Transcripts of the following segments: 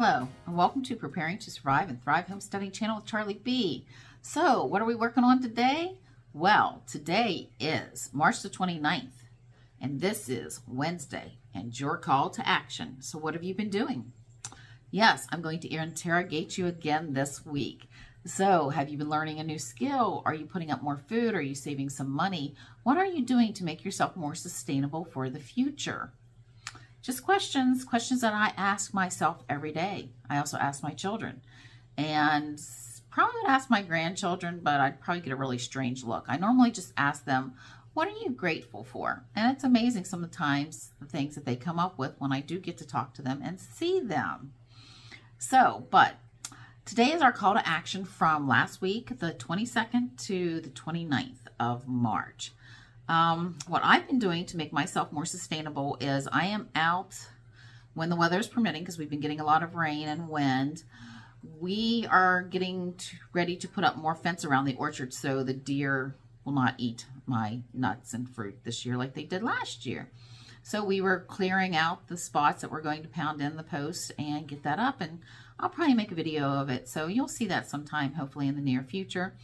Hello, and welcome to Preparing to Survive and Thrive Homesteading Channel with Charlie B. So, what are we working on today? Well, today is March the 29th, and this is Wednesday, and your call to action. So, what have you been doing? Yes, I'm going to interrogate you again this week. So, have you been learning a new skill? Are you putting up more food? Are you saving some money? What are you doing to make yourself more sustainable for the future? Just questions that I ask myself every day. I also ask my children, and probably would ask my grandchildren, but I'd probably get a really strange look. I normally just ask them, what are you grateful for? And it's amazing sometimes the things that they come up with when I do get to talk to them and see them. So, but today is our call to action from last week, the 22nd to the 29th of March. What I've been doing to make myself more sustainable is I am out when the weather is permitting, because we've been getting a lot of rain and wind. We are getting ready to put up more fence around the orchard so the deer will not eat my nuts and fruit this year like they did last year. So we were clearing out the spots that we're going to pound in the posts and get that up, and I'll probably make a video of it. So you'll see that sometime, hopefully in the near future.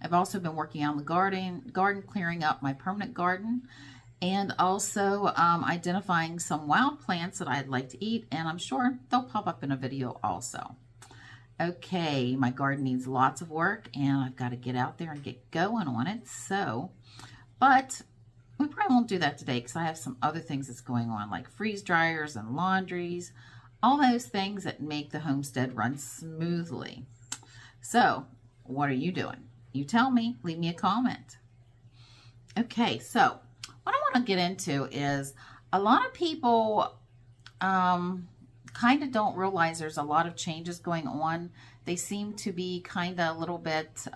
I've also been working on the garden clearing up my permanent garden, and also identifying some wild plants that I'd like to eat, and I'm sure they'll pop up in a video also. Okay, my garden needs lots of work, and I've got to get out there and get going on it. So, but we probably won't do that today because I have some other things that's going on, like freeze dryers and laundries, all those things that make the homestead run smoothly. So, what are you doing? You tell me, leave me a comment. Okay, so what I want to get into is a lot of people kind of don't realize there's a lot of changes going on. They seem to be kind of a little bit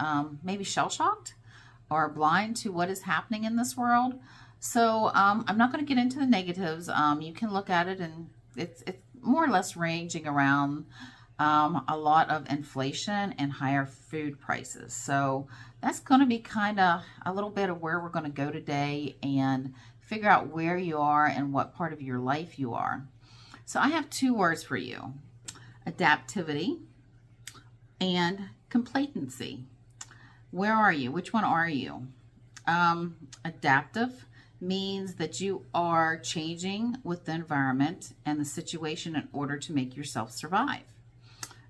maybe shell-shocked or blind to what is happening in this world. So I'm not going to get into the negatives. You can look at it, and it's more or less ranging around a lot of inflation and higher food prices. So that's going to be kind of a little bit of where we're going to go today and figure out where you are and what part of your life you are. So I have two words for you: adaptivity and complacency. Where are you? Which one are you? Adaptive means that you are changing with the environment and the situation in order to make yourself survive.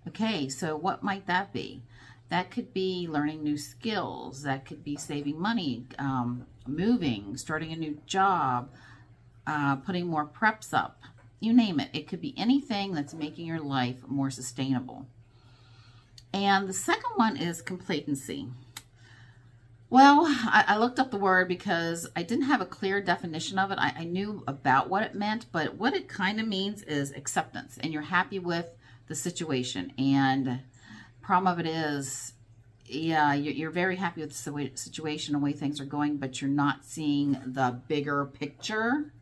Okay, so what might that be? That could be learning new skills. That could be saving money, moving, starting a new job, putting more preps up. You name it. It could be anything that's making your life more sustainable. And the second one is complacency. Well, I looked up the word because I didn't have a clear definition of it. I knew about what it meant, but what it kind of means is acceptance, and you're happy with the situation. And problem of it is, yeah, you're very happy with the situation and the way things are going, but you're not seeing the bigger picture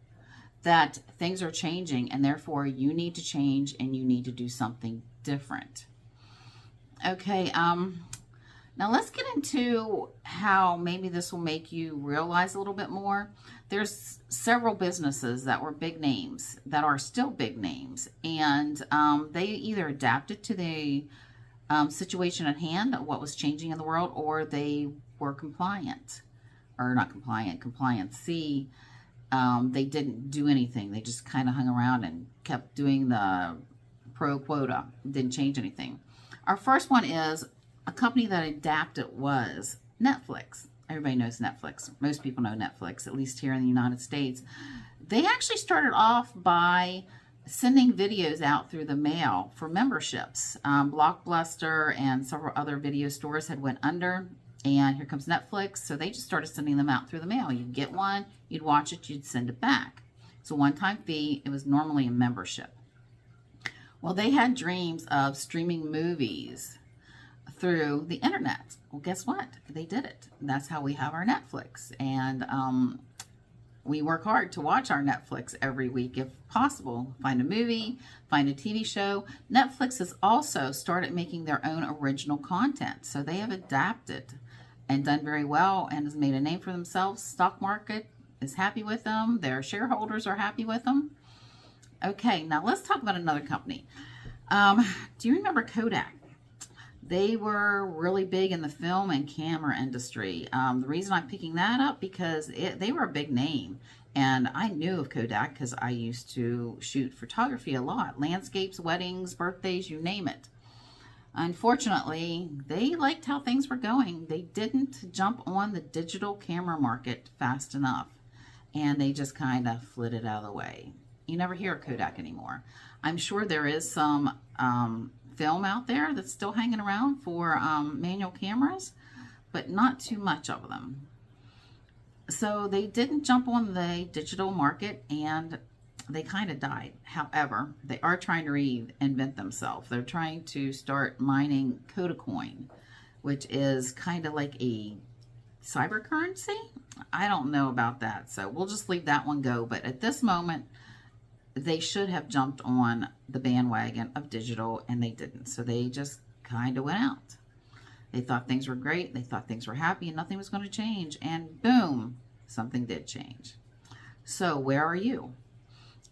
that things are changing, and therefore you need to change and you need to do something different. Okay, now let's get into how maybe this will make you realize a little bit more. There's several businesses that were big names that are still big names, and they either adapted to the situation at hand, what was changing in the world, or they were compliant, or not compliant, compliancy. They didn't do anything. They just kind of hung around and kept doing the pro quota, didn't change anything. Our first one is a company that adapted was Netflix. Everybody knows Netflix. Most people know Netflix, at least here in the United States. They actually started off by sending videos out through the mail for memberships. Blockbuster and several other video stores had went under, and here comes Netflix. So they just started sending them out through the mail. You'd get one, you'd watch it, you'd send it back. It's a one-time fee. It was normally a membership. Well, they had dreams of streaming movies through the internet. Well, guess what? They did it. That's how we have our Netflix. And we work hard to watch our Netflix every week if possible. Find a movie, find a TV show. Netflix has also started making their own original content. So they have adapted and done very well and has made a name for themselves. Stock market is happy with them. Their shareholders are happy with them. Okay, now let's talk about another company. Do you remember Kodak? They were really big in the film and camera industry. The reason I'm picking that up because they were a big name. And I knew of Kodak because I used to shoot photography a lot. Landscapes, weddings, birthdays, you name it. Unfortunately, they liked how things were going. They didn't jump on the digital camera market fast enough. And they just kind of flitted out of the way. You never hear of Kodak anymore. I'm sure there is some film out there that's still hanging around for manual cameras, but not too much of them. So they didn't jump on the digital market and they kind of died. However, they are trying to reinvent themselves. They're trying to start mining Codecoin, which is kind of like a cyber currency. I don't know about that, so we'll just leave that one go. But at this moment, they should have jumped on the bandwagon of digital, and they didn't. So they just kind of went out. They thought things were great. They thought things were happy and nothing was going to change. And boom, something did change. So where are you?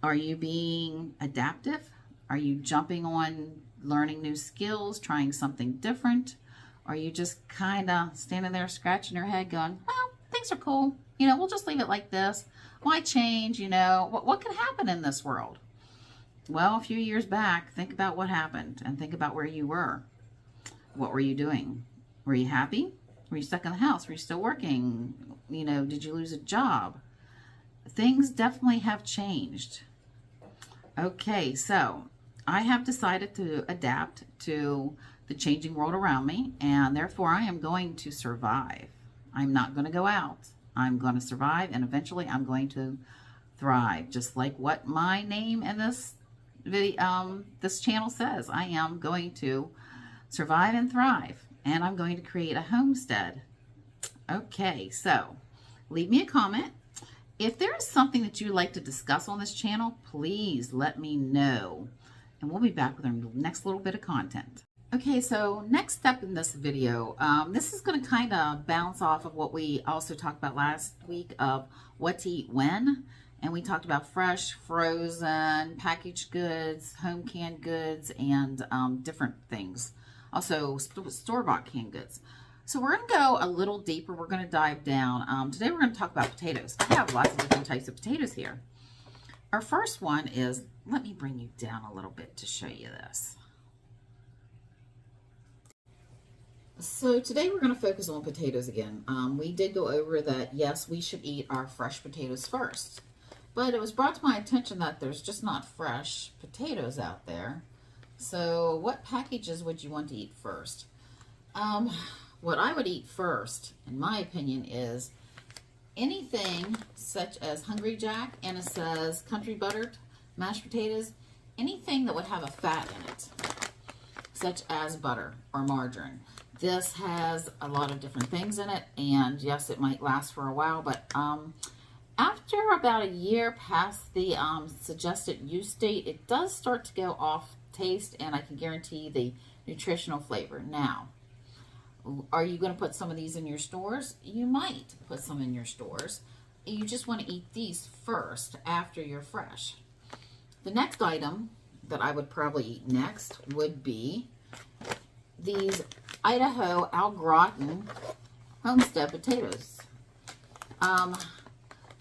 Are you being adaptive? Are you jumping on learning new skills, trying something different? Are you just kind of standing there scratching your head going, well, things are cool. You know, we'll just leave it like this. Why change? You know, what could happen in this world? Well, a few years back, think about what happened and think about where you were. What were you doing? Were you happy? Were you stuck in the house? Were you still working? You know, did you lose a job? Things definitely have changed. Okay, so I have decided to adapt to the changing world around me, and therefore I am going to survive. I'm not going to go out. I'm going to survive, and eventually I'm going to thrive, just like what my name in this video, this channel says. I am going to survive and thrive, and I'm going to create a homestead. Okay, so leave me a comment. If there is something that you'd like to discuss on this channel, please let me know, and we'll be back with our next little bit of content. Okay, so next step in this video, this is going to kind of bounce off of what we also talked about last week of what to eat when. And we talked about fresh, frozen, packaged goods, home canned goods, and different things. Also, store-bought canned goods. So we're going to go a little deeper. We're going to dive down. Today we're going to talk about potatoes. I have lots of different types of potatoes here. Our first one is, let me bring you down a little bit to show you this. So today we're going to focus on potatoes again. We did go over that, yes, we should eat our fresh potatoes first. But it was brought to my attention that there's just not fresh potatoes out there. So what packages would you want to eat first? What I would eat first, in my opinion, is anything such as Hungry Jack, and it says country buttered mashed potatoes, anything that would have a fat in it, such as butter or margarine. This has a lot of different things in it, and yes, it might last for a while, but after about a year past the suggested use date, it does start to go off taste, and I can guarantee the nutritional flavor. Now, are you going to put some of these in your stores? You might put some in your stores. You just want to eat these first after you're fresh. The next item that I would probably eat next would be these Idaho Au Gratin homestead potatoes.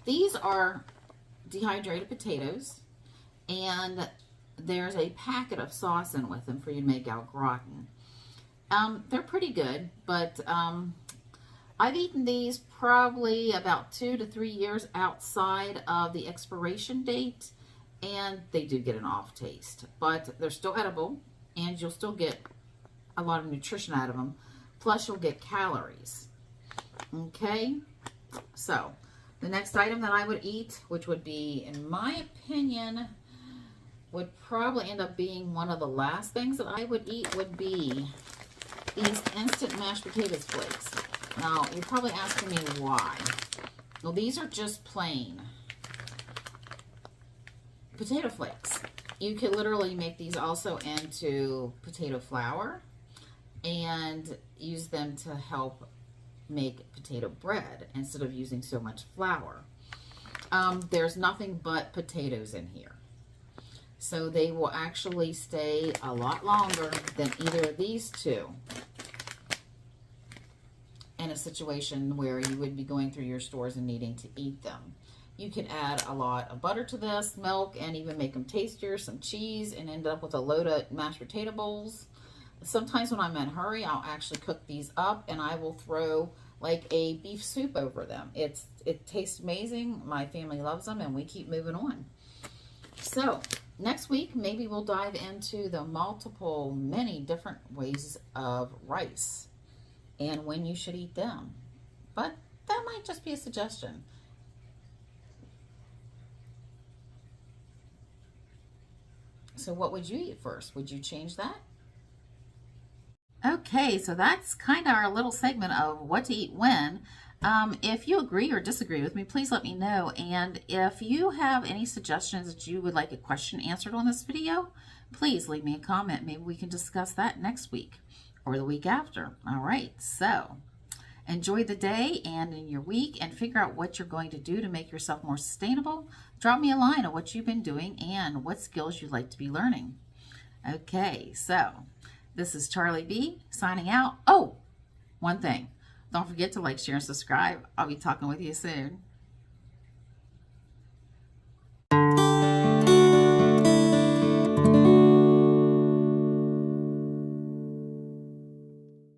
These are dehydrated potatoes, and there's a packet of sauce in with them for you to make au gratin. They're pretty good, but I've eaten these probably about 2 to 3 years outside of the expiration date, and they do get an off taste, but they're still edible, and you'll still get a lot of nutrition out of them, plus you'll get calories. Okay, so the next item that I would eat, which would be, in my opinion, would probably end up being one of the last things that I would eat, would be these instant mashed potatoes flakes. Now, you're probably asking me why. Well, these are just plain potato flakes. You could literally make these also into potato flour and use them to help make potato bread instead of using so much flour. There's nothing but potatoes in here. So they will actually stay a lot longer than either of these two in a situation where you would be going through your stores and needing to eat them. You can add a lot of butter to this, milk, and even make them tastier, some cheese, and end up with a load of mashed potato bowls. Sometimes when I'm in a hurry, I'll actually cook these up and I will throw like a beef soup over them. It tastes amazing. My family loves them and we keep moving on. So next week, maybe we'll dive into the many different ways of rice and when you should eat them. But that might just be a suggestion. So what would you eat first? Would you change that? Okay, so that's kind of our little segment of what to eat when. If you agree or disagree with me, please let me know. And if you have any suggestions that you would like a question answered on this video, please leave me a comment. Maybe we can discuss that next week or the week after. All right, so enjoy the day and in your week and figure out what you're going to do to make yourself more sustainable. Drop me a line on what you've been doing and what skills you'd like to be learning. Okay, so this is Charlie B signing out. Oh, one thing. Don't forget to like, share, and subscribe. I'll be talking with you soon.